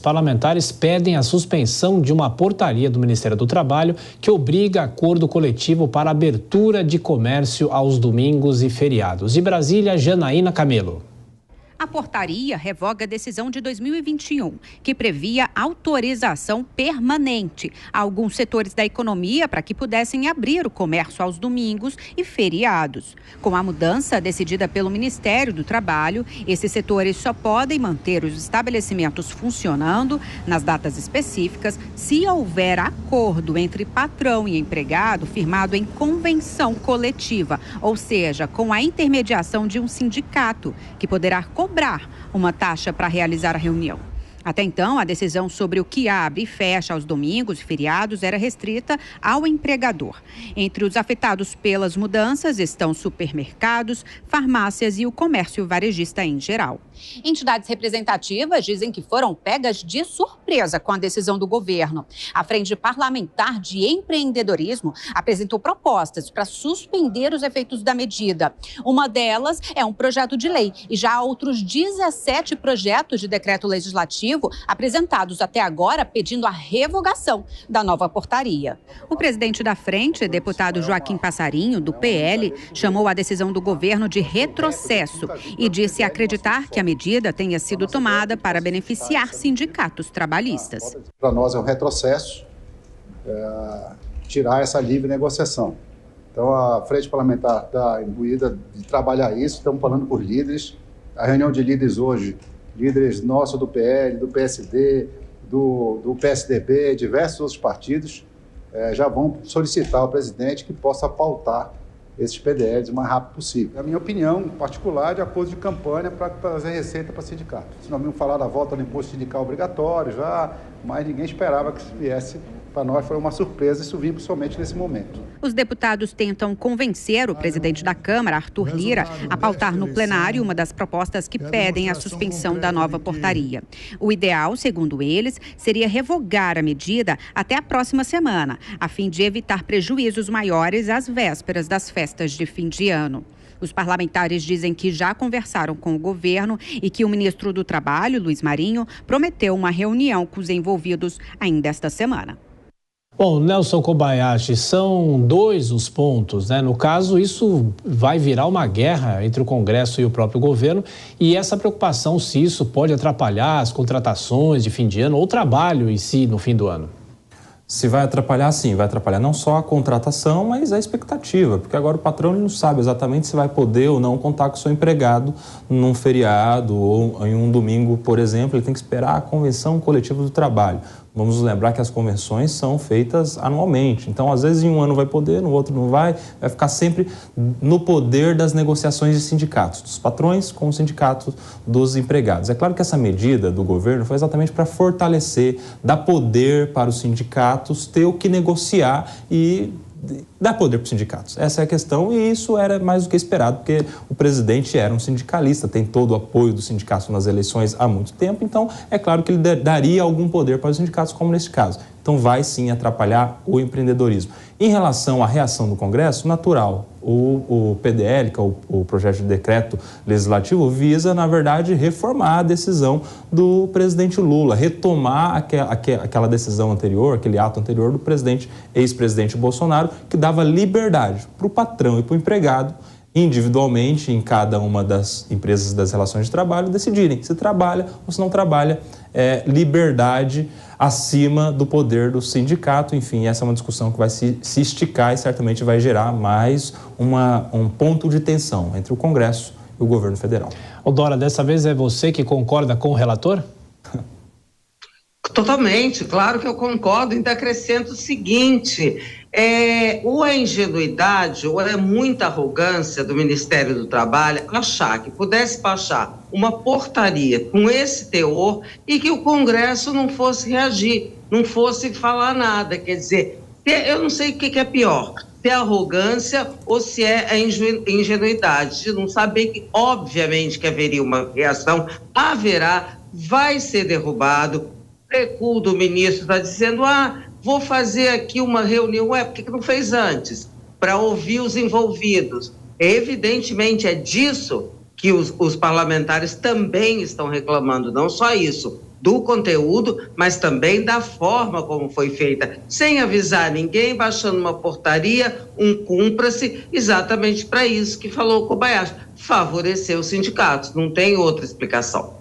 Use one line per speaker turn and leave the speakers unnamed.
Parlamentares pedem a suspensão de uma portaria do Ministério do Trabalho que obriga acordo coletivo para abertura de comércio aos domingos e feriados. De Brasília, Janaína Camelo.
A portaria revoga a decisão de 2021, que previa autorização permanente a alguns setores da economia para que pudessem abrir o comércio aos domingos e feriados. Com a mudança decidida pelo Ministério do Trabalho, esses setores só podem manter os estabelecimentos funcionando nas datas específicas se houver acordo entre patrão e empregado firmado em convenção coletiva, ou seja, com a intermediação de um sindicato, que poderá cobrar uma taxa para realizar a reunião. Até então, a decisão sobre o que abre e fecha aos domingos e feriados era restrita ao empregador. Entre os afetados pelas mudanças estão supermercados, farmácias e o comércio varejista em geral. Entidades representativas dizem que foram pegas de surpresa com a decisão do governo. A Frente Parlamentar de Empreendedorismo apresentou propostas para suspender os efeitos da medida. Uma delas é um projeto de lei e já há outros 17 projetos de decreto legislativo apresentados até agora pedindo a revogação da nova portaria. O presidente da frente, deputado Joaquim Passarinho, do PL, chamou a decisão do governo de retrocesso e disse acreditar que a medida tenha sido tomada para beneficiar sindicatos trabalhistas.
Para nós é um retrocesso tirar essa livre negociação. Então a frente parlamentar está imbuída de trabalhar isso, estamos falando por líderes. A reunião de líderes hoje, líderes nossos do PL, do PSD, do PSDB, diversos outros partidos, já vão solicitar ao presidente que possa pautar esses PDLs o mais rápido possível. A minha opinião particular é de acordo de campanha para trazer receita para sindicato. Nós vimos falar da volta do imposto sindical obrigatório já, mas ninguém esperava que isso viesse. Para nós foi uma surpresa, isso vindo somente nesse momento.
Os deputados tentam convencer o presidente da Câmara, Arthur Lira, a pautar no plenário uma das propostas que pedem a suspensão da nova portaria. O ideal, segundo eles, seria revogar a medida até a próxima semana, a fim de evitar prejuízos maiores às vésperas das festas de fim de ano. Os parlamentares dizem que já conversaram com o governo e que o ministro do Trabalho, Luiz Marinho, prometeu uma reunião com os envolvidos ainda esta semana.
Bom, Nelson Kobayashi, são 2 os pontos, né? No caso, isso vai virar uma guerra entre o Congresso e o próprio governo e essa preocupação se isso pode atrapalhar as contratações de fim de ano ou o trabalho em si no fim do ano.
Se vai atrapalhar, sim, vai atrapalhar não só a contratação, mas a expectativa, porque agora o patrão não sabe exatamente se vai poder ou não contar com o seu empregado num feriado ou em um domingo, por exemplo, ele tem que esperar a convenção coletiva do trabalho. Vamos lembrar que as convenções são feitas anualmente, então às vezes em um ano vai poder, no outro não vai ficar sempre no poder das negociações de sindicatos, dos patrões com os sindicatos dos empregados. É claro que essa medida do governo foi exatamente para fortalecer, dar poder para os sindicatos, ter o que negociar e dar poder para os sindicatos. Essa é a questão e isso era mais do que esperado, porque o presidente era um sindicalista, tem todo o apoio do sindicato nas eleições há muito tempo, então é claro que ele daria algum poder para os sindicatos, como nesse caso. Então vai sim atrapalhar o empreendedorismo. Em relação à reação do Congresso, natural, o PDL, que é o projeto de decreto legislativo, visa, na verdade, reformar a decisão do presidente Lula, retomar aquela decisão anterior, aquele ato anterior do ex-presidente Bolsonaro, que dava liberdade para o patrão e para o empregado, individualmente, em cada uma das empresas das relações de trabalho, decidirem se trabalha ou se não trabalha, liberdade acima do poder do sindicato. Enfim, essa é uma discussão que vai se esticar e certamente vai gerar mais um ponto de tensão entre o Congresso e o governo federal.
Dora, dessa vez é você que concorda com o relator?
Totalmente, claro que eu concordo, ainda acrescento o seguinte, ou é ingenuidade ou é muita arrogância do Ministério do Trabalho achar que pudesse baixar uma portaria com esse teor e que o Congresso não fosse reagir, não fosse falar nada, quer dizer, eu não sei o que é pior, se é arrogância ou se é a ingenuidade, de não saber que obviamente que haveria uma reação, vai ser derrubado. O recuo do ministro está dizendo, vou fazer aqui uma reunião, por que não fez antes? Para ouvir os envolvidos. Evidentemente é disso que os parlamentares também estão reclamando, não só isso. do conteúdo, mas também da forma como foi feita, sem avisar ninguém, baixando uma portaria, cumpra-se, exatamente para isso que falou o Kobayashi, favorecer os sindicatos, não tem outra explicação.